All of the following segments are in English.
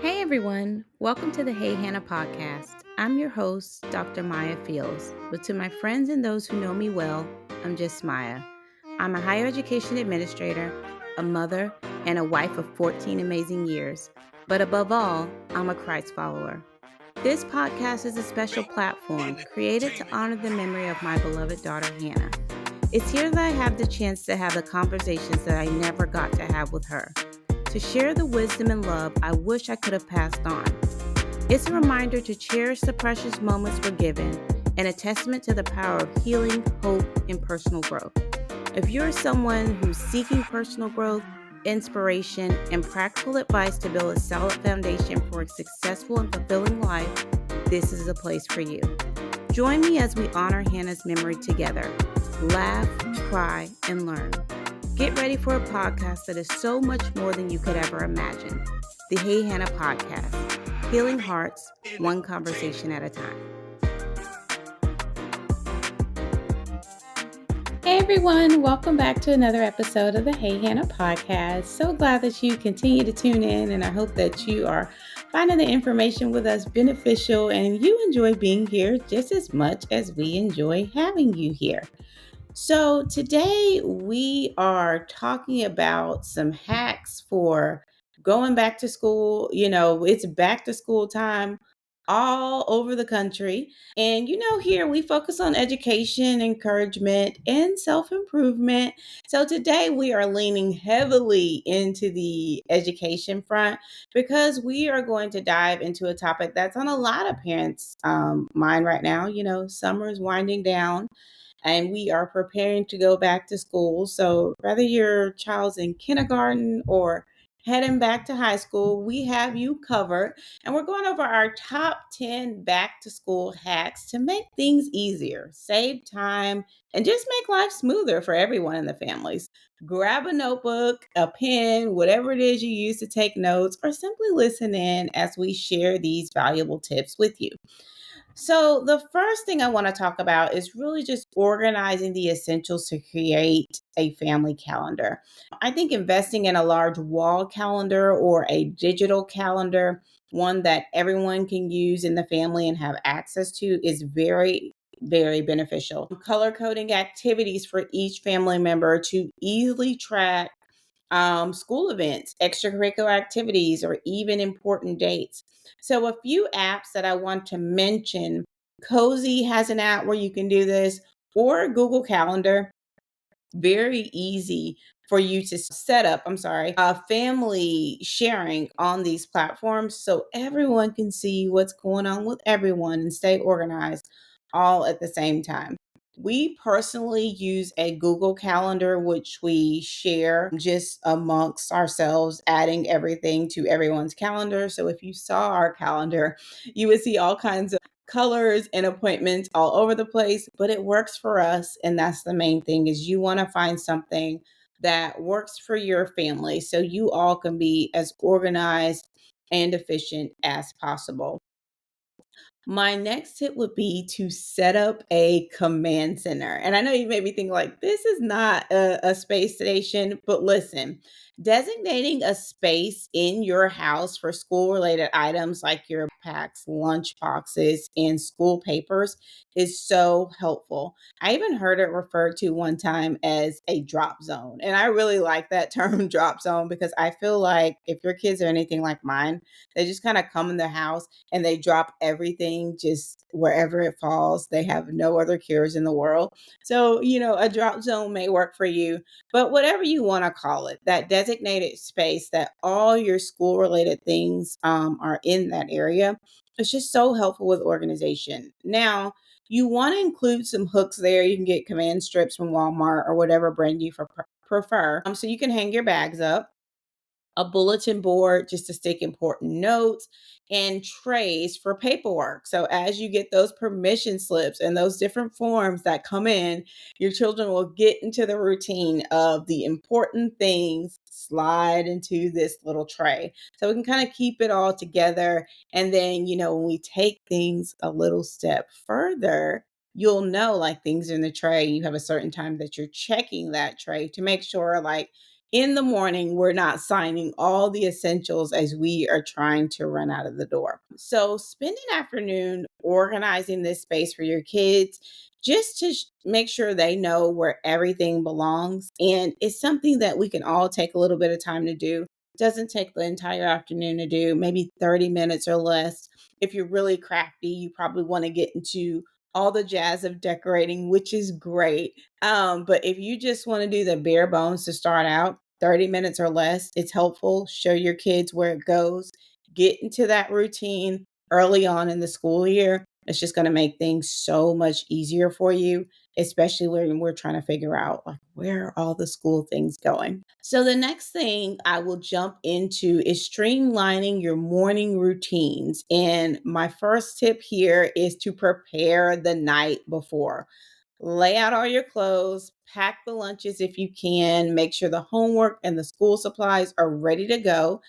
Hey everyone, welcome to the Hey Hannah podcast. I'm your host, Dr. Maya Fields, but to my friends and those who know me well, I'm just Maya. I'm a higher education administrator, a mother, and a wife of 14 amazing years. But above all, I'm a Christ follower. This podcast is a special platform created to honor the memory of my beloved daughter, Hannah. It's here that I have the chance to have the conversations that I never got to have with her, to share the wisdom and love I wish I could have passed on. It's a reminder to cherish the precious moments we're given and a testament to the power of healing, hope, and personal growth. If you're someone who's seeking personal growth, inspiration, and practical advice to build a solid foundation for a successful and fulfilling life, this is a place for you. Join me as we honor Hannah's memory together. Laugh, cry, and learn. Get ready for a podcast that is so much more than you could ever imagine. The Hey Hannah podcast, healing hearts, one conversation at a time. Hey everyone, welcome back to another episode of the Hey Hannah podcast. So glad that you continue to tune in, and I hope that you are finding the information with us beneficial and you enjoy being here just as much as we enjoy having you here. So today we are talking about some hacks for going back to school. It's back to school time all over the country. And here we focus on education, encouragement, and self-improvement. So today we are leaning heavily into the education front because we are going to dive into a topic that's on a lot of parents' mind right now. Summer is winding down and we are preparing to go back to school. So, whether your child's in kindergarten or heading back to high school, we have you covered. And we're going over our top 10 back to school hacks to make things easier, save time, and just make life smoother for everyone in the families. Grab a notebook, a pen, whatever it is you use to take notes, or simply listen in as we share these valuable tips with you. So, the first thing I want to talk about is really just organizing the essentials to create a family calendar. I think investing in a large wall calendar or a digital calendar, one that everyone can use in the family and have access to, is very beneficial. Color coding activities for each family member to easily track school events, extracurricular activities, or even important dates. So, a few apps that I want to mention: Cozy has an app where you can do this, or Google Calendar. Very easy for you to set up, family sharing on these platforms so everyone can see what's going on with everyone and stay organized all at the same time. We personally use a Google Calendar, which we share just amongst ourselves, adding everything to everyone's calendar. So if you saw our calendar, you would see all kinds of colors and appointments all over the place, but it works for us. And that's the main thing, is you want to find something that works for your family so you all can be as organized and efficient as possible. My next tip would be to set up a command center. And I know you may be thinking, like, this is not a space station, but listen, designating a space in your house for school related items like your packs, lunch boxes, and school papers is so helpful. I even heard it referred to one time as a drop zone. And I really like that term drop zone because I feel like if your kids are anything like mine, they just kind of come in the house and they drop everything just wherever it falls. They have no other cares in the world. So, a drop zone may work for you, but whatever you want to call it, that designated space that all your school related things are in that area, it's just so helpful with organization. Now, you want to include some hooks there. You can get command strips from Walmart or whatever brand you prefer. So you can hang your bags up, a bulletin board just to stick important notes, and trays for paperwork. So as you get those permission slips and those different forms that come in, your children will get into the routine of the important things slide into this little tray. So we can kind of keep it all together. And then, when we take things a little step further, you'll know, like, things in the tray, you have a certain time that you're checking that tray to make sure, like, in the morning, we're not signing all the essentials as we are trying to run out of the door. So spend an afternoon organizing this space for your kids just to make sure they know where everything belongs. And it's something that we can all take a little bit of time to do. Doesn't take the entire afternoon to do, maybe 30 minutes or less. If you're really crafty, you probably want to get into all the jazz of decorating, which is great. But if you just want to do the bare bones to start out, 30 minutes or less, it's helpful. Show your kids where it goes. Get into that routine early on in the school year. It's just going to make things so much easier for you, especially when we're trying to figure out like where are all the school things going. So the next thing I will jump into is streamlining your morning routines. And my first tip here is to prepare the night before. Lay out all your clothes, pack the lunches if you can, make sure the homework and the school supplies are ready to go,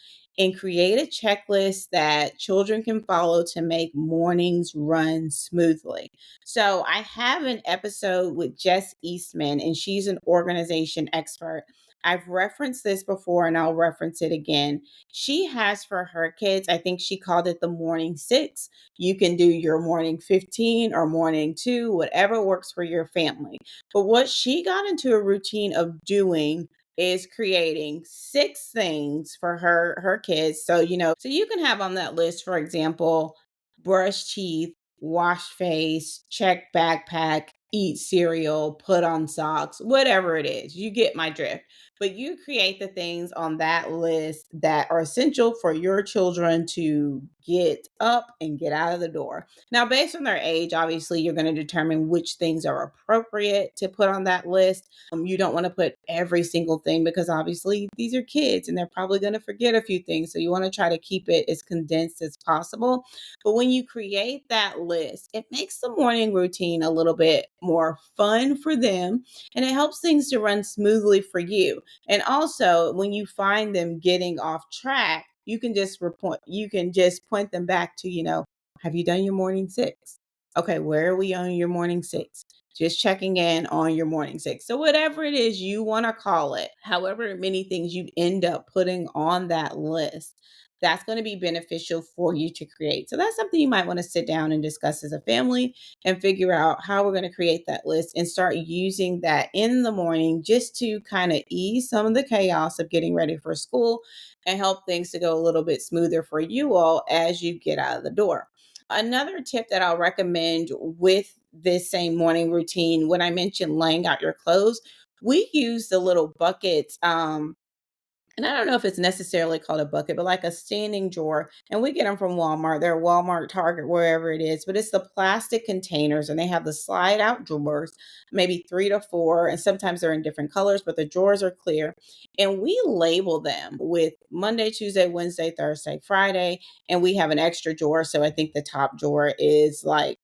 and create a checklist that children can follow to make mornings run smoothly. So, I have an episode with Jess Eastman, and she's an organization expert. I've referenced this before and I'll reference it again. She has for her kids, I think she called it the morning six. You can do your morning 15 or morning 2, whatever works for your family. But what she got into a routine of doing is creating 6 things for her kids. So you can have on that list, for example, brush teeth, wash face, check backpack, eat cereal, put on socks, whatever it is. You get my drift. But you create the things on that list that are essential for your children to get up and get out of the door. Now, based on their age, obviously, you're going to determine which things are appropriate to put on that list. You don't want to put every single thing because obviously these are kids and they're probably going to forget a few things. So you want to try to keep it as condensed as possible. But when you create that list, it makes the morning routine a little bit more fun for them and it helps things to run smoothly for you. And also, when you find them getting off track, you can just point them back to, have you done your morning six? Okay, where are we on your morning six? Just checking in on your morning six. So whatever it is you want to call it, however many things you end up putting on that list, that's going to be beneficial for you to create. So that's something you might want to sit down and discuss as a family and figure out how we're going to create that list and start using that in the morning just to kind of ease some of the chaos of getting ready for school and help things to go a little bit smoother for you all as you get out of the door. Another tip that I'll recommend with this same morning routine, when I mentioned laying out your clothes, we use the little buckets. And I don't know if it's necessarily called a bucket, but like a standing drawer. And we get them from Walmart. They're Walmart, Target, wherever it is. But it's the plastic containers and they have the slide out drawers, maybe 3 to 4. And sometimes they're in different colors, but the drawers are clear. And we label them with Monday, Tuesday, Wednesday, Thursday, Friday. And we have an extra drawer. So I think the top drawer is like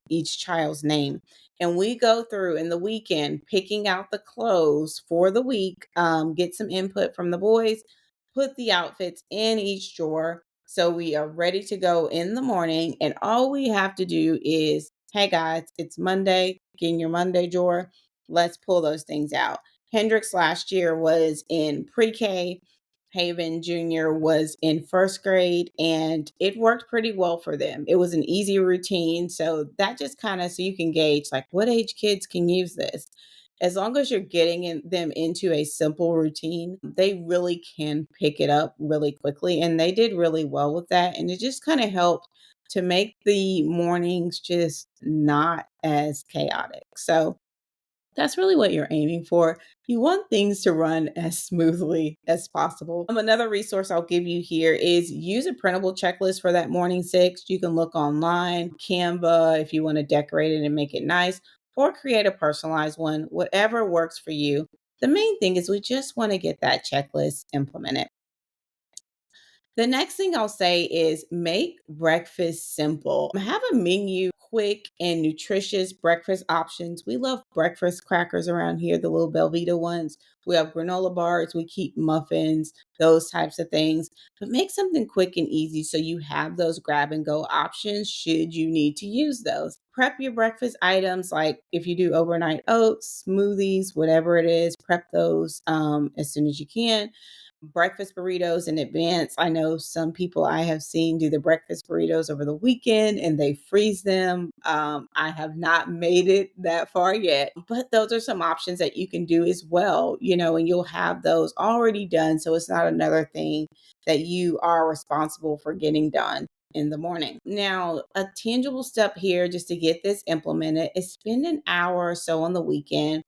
each child's name. And we go through in the weekend picking out the clothes for the week, get some input from the boys, put the outfits in each drawer. So we are ready to go in the morning. And all we have to do is, hey guys, it's Monday, get in your Monday drawer. Let's pull those things out. Hendrix last year was in pre K. Haven Jr. was in first grade and it worked pretty well for them. It was an easy routine. So that just kind of so you can gauge like what age kids can use this. As long as you're getting them into a simple routine, they really can pick it up really quickly. And they did really well with that. And it just kind of helped to make the mornings just not as chaotic. So that's really what you're aiming for. You want things to run as smoothly as possible. Another resource I'll give you here is use a printable checklist for that morning six. You can look online, Canva, if you want to decorate it and make it nice, or create a personalized one, whatever works for you. The main thing is we just want to get that checklist implemented. The next thing I'll say is make breakfast simple. Have a menu, quick and nutritious breakfast options. We love breakfast crackers around here, the little Belvita ones. We have granola bars, we keep muffins, those types of things. But make something quick and easy so you have those grab and go options should you need to use those. prep your breakfast items. Like if you do overnight oats, smoothies, whatever it is, prep those as soon as you can. Breakfast burritos in advance. I know some people I have seen do the breakfast burritos over the weekend and they freeze them. I have not made it that far yet, but those are some options that you can do as well, and you'll have those already done. So it's not another thing that you are responsible for getting done in the morning. Now, a tangible step here just to get this implemented is spend an hour or so on the weekend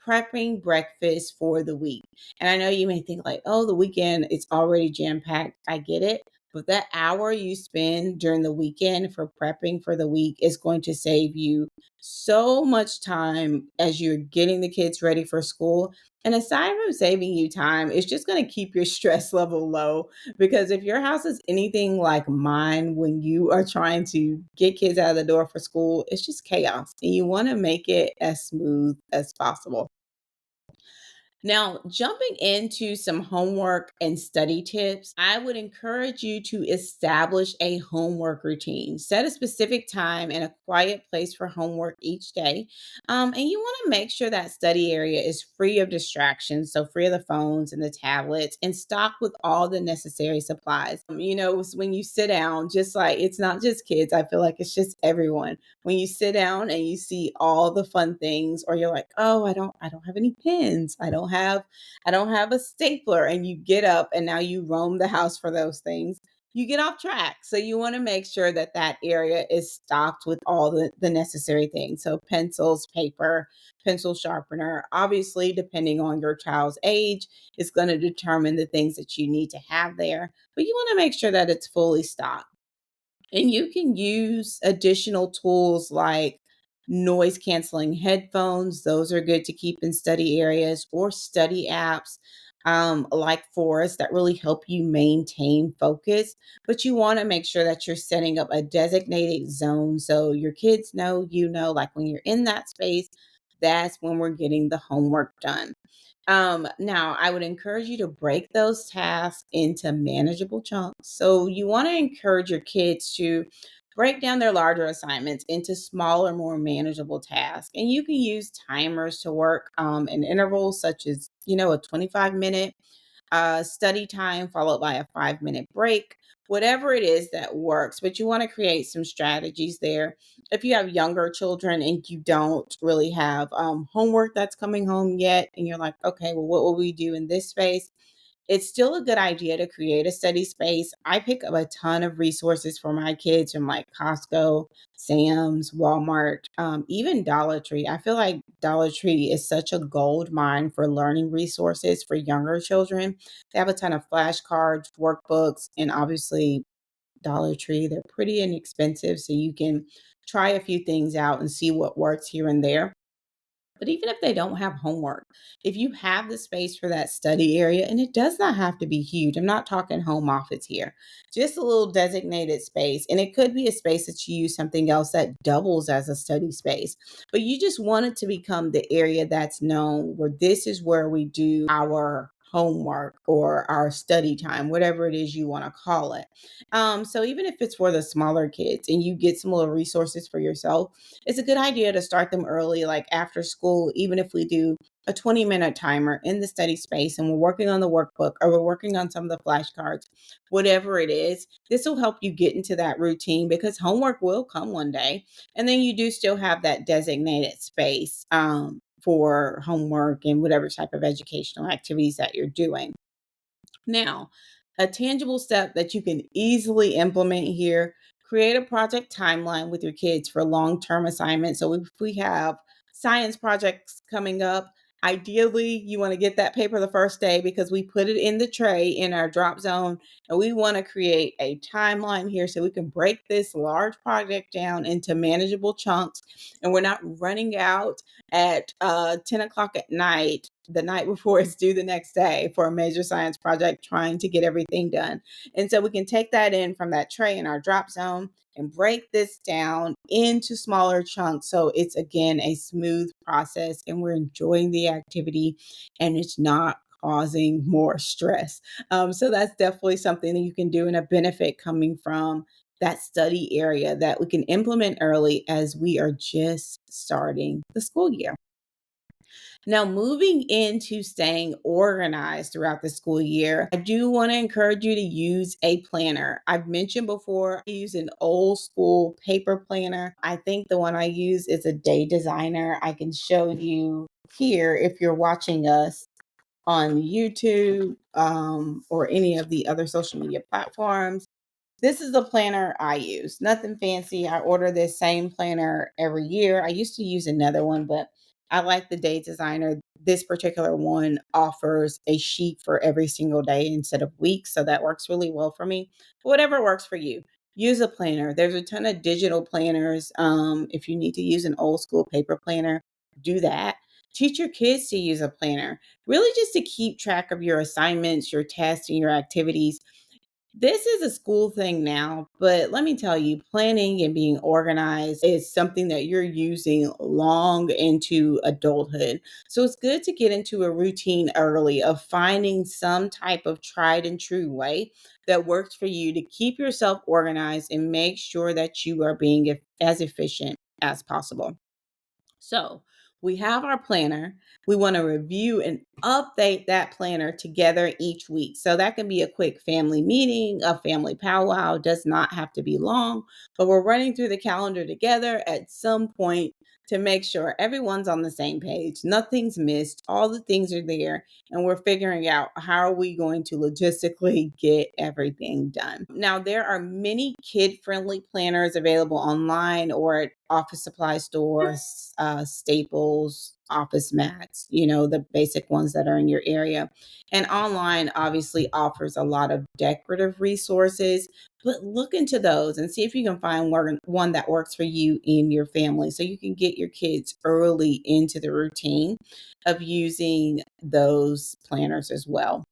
prepping breakfast for the week. And I know you may think like, oh, the weekend it's already jam packed. I get it. But that hour you spend during the weekend for prepping for the week is going to save you so much time as you're getting the kids ready for school. And aside from saving you time, it's just going to keep your stress level low, because if your house is anything like mine, when you are trying to get kids out of the door for school, it's just chaos. And you want to make it as smooth as possible. Now, jumping into some homework and study tips, I would encourage you to establish a homework routine. Set a specific time and a quiet place for homework each day. And you want to make sure that study area is free of distractions, so free of the phones and the tablets, and stocked with all the necessary supplies. When you sit down, just like it's not just kids, I feel like it's just everyone. When you sit down and you see all the fun things, or you're like, oh, I don't have any pens, I don't have a stapler, and you get up and now you roam the house for those things, you get off track. So you want to make sure that that area is stocked with all the necessary things, so pencils, paper, pencil sharpener. Obviously, depending on your child's age, it's going to determine the things that you need to have there, but you want to make sure that it's fully stocked. And you can use additional tools like noise canceling headphones. Those are good to keep in study areas, or study apps like Forest that really help you maintain focus. But you want to make sure that you're setting up a designated zone so your kids know, like when you're in that space, that's when we're getting the homework done. Now, I would encourage you to break those tasks into manageable chunks. So, you want to encourage your kids to break down their larger assignments into smaller, more manageable tasks. And you can use timers to work in intervals, such as, a 25-minute study time followed by a 5-minute break, whatever it is that works. But you want to create some strategies there. If you have younger children and you don't really have homework that's coming home yet, and you're like, okay, well, what will we do in this space? It's still a good idea to create a study space. I pick up a ton of resources for my kids from like Costco, Sam's, Walmart, even Dollar Tree. I feel like Dollar Tree is such a gold mine for learning resources for younger children. They have a ton of flashcards, workbooks, and obviously Dollar Tree. They're pretty inexpensive, so you can try a few things out and see what works here and there. But even if they don't have homework, if you have the space for that study area, and it does not have to be huge, I'm not talking home office here, just a little designated space. And it could be a space that you use something else that doubles as a study space. But you just want it to become the area that's known where this is where we do our homework or our study time, whatever it is you want to call it. So even if it's for the smaller kids and you get some little resources for yourself, it's a good idea to start them early, like after school, even if we do a 20-minute timer in the study space and we're working on the workbook or we're working on some of the flashcards, whatever it is, this will help you get into that routine, because homework will come one day. And then you do still have that designated space for homework and whatever type of educational activities that you're doing. Now, a tangible step that you can easily implement here: create a project timeline with your kids for long term assignments. So, if we have science projects coming up, ideally you want to get that paper the first day, because we put it in the tray in our drop zone. And we want to create a timeline here so we can break this large project down into manageable chunks. And we're not running out at 10 o'clock at night, the night before it's due the next day, for a major science project, trying to get everything done. And so we can take that in from that tray in our drop zone and break this down into smaller chunks. So it's again a smooth process and we're enjoying the activity and it's not causing more stress. So that's definitely something that you can do, and a benefit coming from that study area that we can implement early as we are just starting the school year. Now, moving into staying organized throughout the school year, I do want to encourage you to use a planner. I've mentioned before, I use an old school paper planner. I think the one I use is a day designer. I can show you here if you're watching us on YouTube or any of the other social media platforms. This is the planner I use. Nothing fancy. I order this same planner every year. I used to use another one, but I like the day designer. This particular one offers a sheet for every single day instead of weeks. So that works really well for me. Whatever works for you, use a planner. There's a ton of digital planners. If you need to use an old school paper planner, do that. Teach your kids to use a planner, really just to keep track of your assignments, your tests, and your activities. This is a school thing now, but let me tell you, planning and being organized is something that you're using long into adulthood. So it's good to get into a routine early of finding some type of tried and true way that works for you to keep yourself organized and make sure that you are being as efficient as possible. So we have our planner. We want to review and update that planner together each week. So that can be a quick family meeting, a family powwow, does not have to be long, but we're running through the calendar together at some point to make sure everyone's on the same page, nothing's missed, all the things are there, and we're figuring out how are we going to logistically get everything done. Now, there are many kid-friendly planners available online or at office supply stores, Staples, Office Max, the basic ones that are in your area. And online obviously offers a lot of decorative resources, but look into those and see if you can find one that works for you and your family so you can get your kids early into the routine of using those planners as well.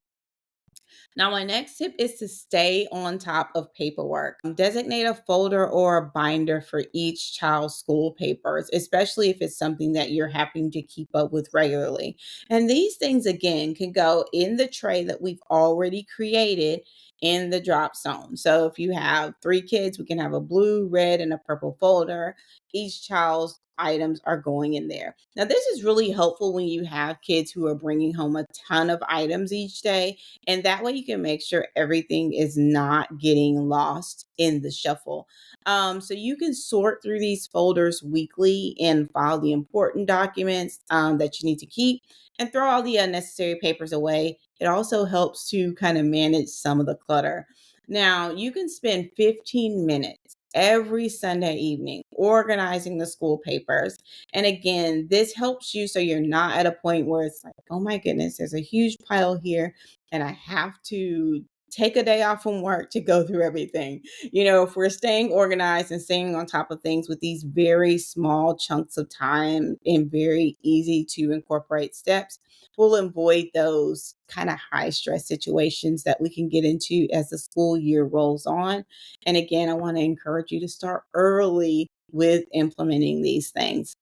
Now, my next tip is to stay on top of paperwork. Designate a folder or a binder for each child's school papers, especially if it's something that you're having to keep up with regularly. And these things, again, can go in the tray that we've already created in the drop zone. So if you have 3 kids, we can have a blue, red, and a purple folder. Each child's items are going in there. Now, this is really helpful when you have kids who are bringing home a ton of items each day, and that way you can make sure everything is not getting lost in the shuffle. So you can sort through these folders weekly and file the important documents that you need to keep and throw all the unnecessary papers away. It also helps to kind of manage some of the clutter. Now, you can spend 15 minutes every Sunday evening organizing the school papers. And again, this helps you so you're not at a point where it's like, oh my goodness, there's a huge pile here and I have to take a day off from work to go through everything. If we're staying organized and staying on top of things with these very small chunks of time and very easy to incorporate steps, we'll avoid those kind of high stress situations that we can get into as the school year rolls on. And again, I want to encourage you to start early with implementing these things.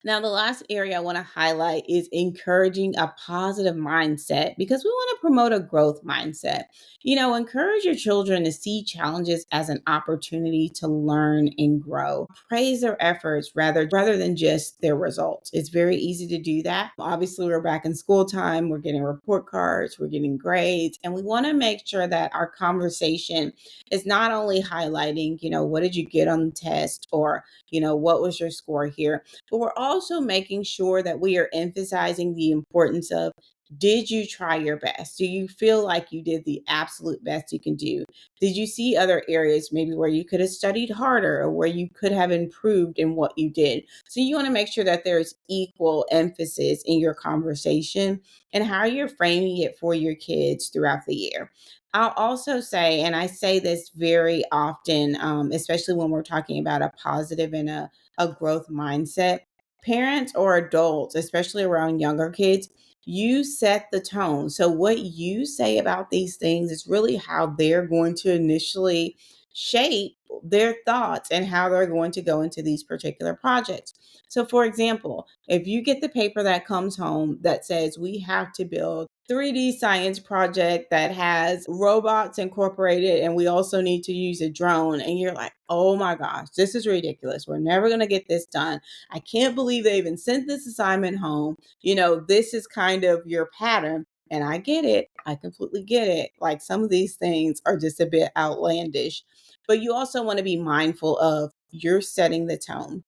Now, the last area I want to highlight is encouraging a positive mindset because we want to promote a growth mindset. Encourage your children to see challenges as an opportunity to learn and grow. Praise their efforts rather than just their results. It's very easy to do that. Obviously, we're back in school time, we're getting report cards, we're getting grades, and we want to make sure that our conversation is not only highlighting, what did you get on the test or, what was your score here, but we're also making sure that we are emphasizing the importance of, did you try your best? Do you feel like you did the absolute best you can do? Did you see other areas maybe where you could have studied harder or where you could have improved in what you did? So you want to make sure that there's equal emphasis in your conversation and how you're framing it for your kids throughout the year. I'll also say, and I say this very often, especially when we're talking about a positive and a growth mindset, parents or adults, especially around younger kids, you set the tone. So, what you say about these things is really how they're going to initially shape their thoughts and how they're going to go into these particular projects. So, for example, if you get the paper that comes home that says we have to build 3D science project that has robots incorporated and we also need to use a drone, and you're like, oh my gosh, this is ridiculous, we're never going to get this done, I can't believe they even sent this assignment home. This is kind of your pattern. And I get it. I completely get it. Like, some of these things are just a bit outlandish, but you also want to be mindful of you're setting the tone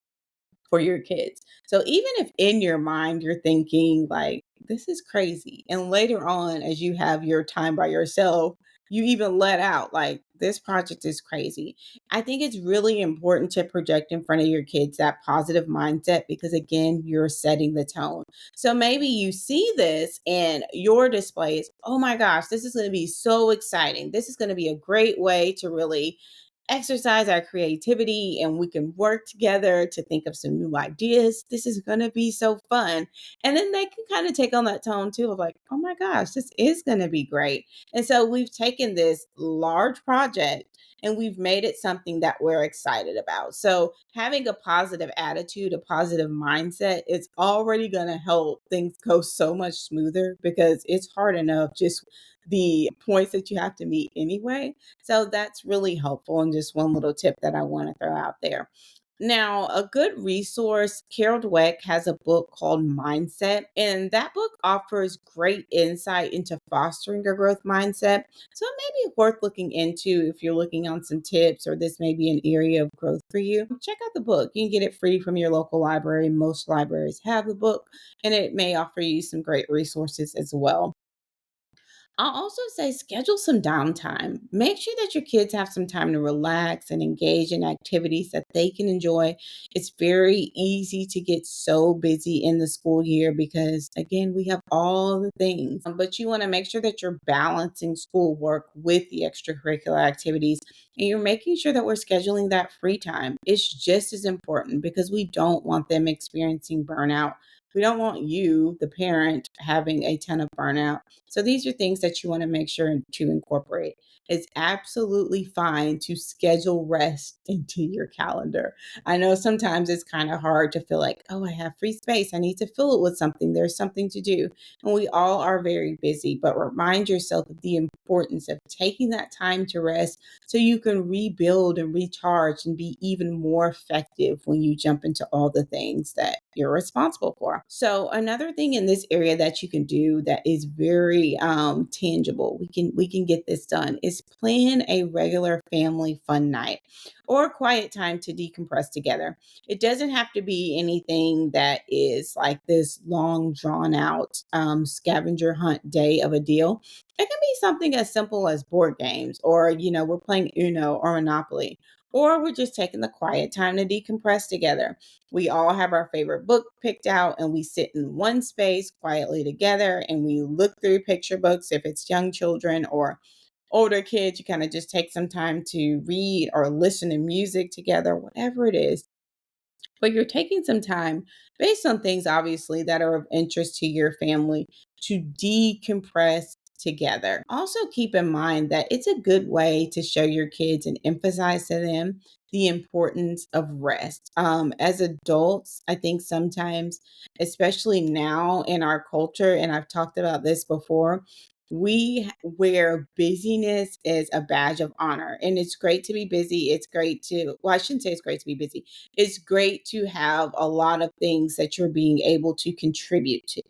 for your kids. So even if in your mind you're thinking like, this is crazy, and later on as you have your time by yourself, you even let out like, this project is crazy. I think it's really important to project in front of your kids that positive mindset, because again, you're setting the tone. So maybe you see this and your displays, oh my gosh, this is going to be so exciting. This is going to be a great way to really exercise our creativity, and we can work together to think of some new ideas. This is going to be so fun. And then they can kind of take on that tone too of like, oh my gosh, this is going to be great. And so we've taken this large project and we've made it something that we're excited about. So having a positive attitude, a positive mindset, it's already going to help things go so much smoother, because it's hard enough just the points that you have to meet anyway. So that's really helpful, and just one little tip that I want to throw out there. Now, a good resource, Carol Dweck has a book called Mindset, and that book offers great insight into fostering a growth mindset. So it may be worth looking into if you're looking on some tips, or this may be an area of growth for you. Check out the book. You can get it free from your local library. Most libraries have the book, and it may offer you some great resources as well. I'll also say schedule some downtime. Make sure that your kids have some time to relax and engage in activities that they can enjoy. It's very easy to get so busy in the school year because, again, we have all the things, but you want to make sure that you're balancing schoolwork with the extracurricular activities, and you're making sure that we're scheduling that free time. It's just as important, because we don't want them experiencing burnout. We don't want you, the parent, having a ton of burnout. So these are things that you want to make sure to incorporate. It's absolutely fine to schedule rest into your calendar. I know sometimes it's kind of hard to feel like, oh, I have free space, I need to fill it with something. There's something to do. And we all are very busy, but remind yourself of the importance of taking that time to rest so you can rebuild and recharge and be even more effective when you jump into all the things that you're responsible for. So another thing in this area that you can do that is very tangible, we can get this done, is plan a regular family fun night or a quiet time to decompress together. It doesn't have to be anything that is like this long drawn out scavenger hunt day of a deal. It can be something as simple as board games, or we're playing Uno or Monopoly, or we're just taking the quiet time to decompress together. We all have our favorite book picked out, and we sit in one space quietly together and we look through picture books. If it's young children or older kids, you kind of just take some time to read or listen to music together, whatever it is. But you're taking some time based on things, obviously, that are of interest to your family to decompress together. Also, keep in mind that it's a good way to show your kids and emphasize to them the importance of rest. As adults, I think sometimes, especially now in our culture, and I've talked about this before, we wear busyness as a badge of honor. And it's great to be busy. It's great to, well, I shouldn't say it's great to be busy. It's great to have a lot of things that you're being able to contribute to.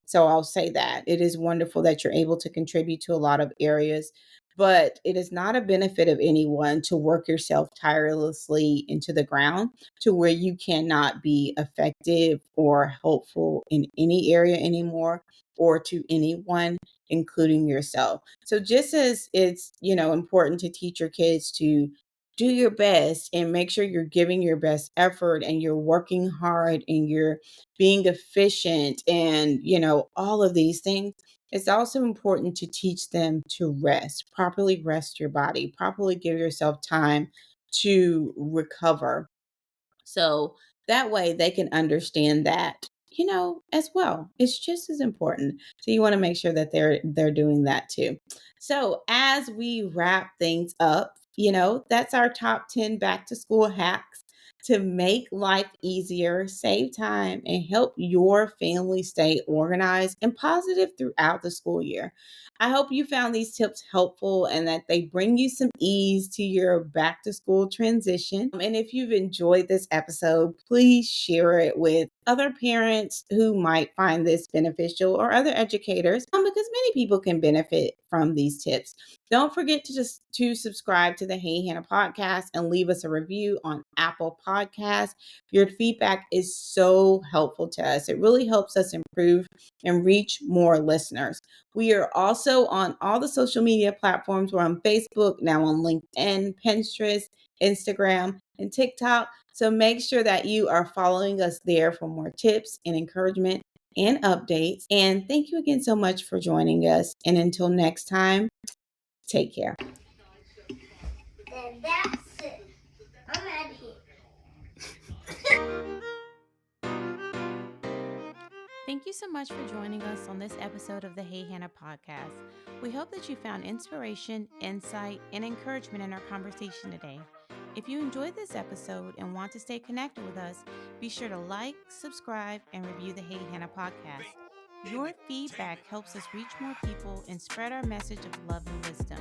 So I'll say that it is wonderful that you're able to contribute to a lot of areas, but it is not a benefit of anyone to work yourself tirelessly into the ground to where you cannot be effective or helpful in any area anymore, or to anyone, including yourself. So just as it's, important to teach your kids to do your best and make sure you're giving your best effort and you're working hard and you're being efficient and, all of these things, it's also important to teach them to rest, properly rest your body, properly give yourself time to recover, so that way they can understand that, as well. It's just as important. So you want to make sure that they're doing that too. So as we wrap things up, that's our top 10 back to school hacks. to make life easier, save time, and help your family stay organized and positive throughout the school year. I hope you found these tips helpful and that they bring you some ease to your back to school transition. And if you've enjoyed this episode, please share it with other parents who might find this beneficial or other educators because many people can benefit from these tips. Don't forget to subscribe to the Hey Hannah podcast and leave us a review on Apple Podcasts. Your feedback is so helpful to us. It really helps us improve and reach more listeners. We are also on all the social media platforms. We're on Facebook, now on LinkedIn, Pinterest, Instagram, and TikTok. So make sure that you are following us there for more tips and encouragement and updates. And thank you again so much for joining us. And until next time, take care. And that's it. I'm out of here. Thank you so much for joining us on this episode of the Hey Hannah podcast. We hope that you found inspiration, insight, and encouragement in our conversation today. If you enjoyed this episode and want to stay connected with us, be sure to like, subscribe, and review the Hey Hannah podcast. Your feedback helps us reach more people and spread our message of love and wisdom.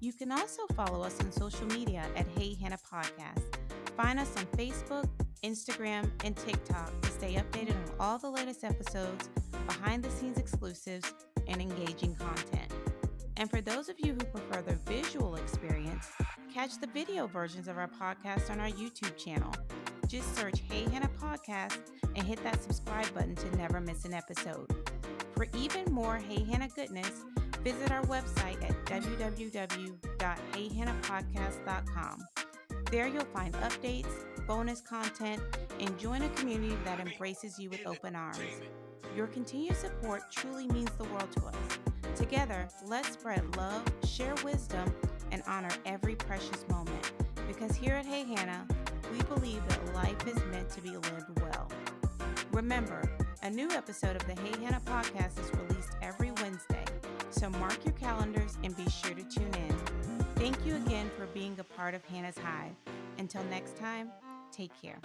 You can also follow us on social media at Hey Hannah Podcast. Find us on Facebook, Instagram, and TikTok to stay updated on all the latest episodes, behind-the-scenes exclusives, and engaging content. And for those of you who prefer the visual experience, catch the video versions of our podcast on our YouTube channel. Just search Hey Hannah Podcast and hit that subscribe button to never miss an episode. For even more Hey Hannah goodness, visit our website at www.heyhannahpodcast.com. There you'll find updates, bonus content, and join a community that embraces you with open arms. Your continued support truly means the world to us. Together, let's spread love, share wisdom, and honor every precious moment. Because here at Hey Hannah, we believe that life is meant to be lived well. Remember, a new episode of the Hey Hannah podcast is released every Wednesday, so mark your calendars and be sure to tune in. Thank you again for being a part of Hannah's Hive. Until next time, take care.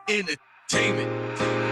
Entertainment.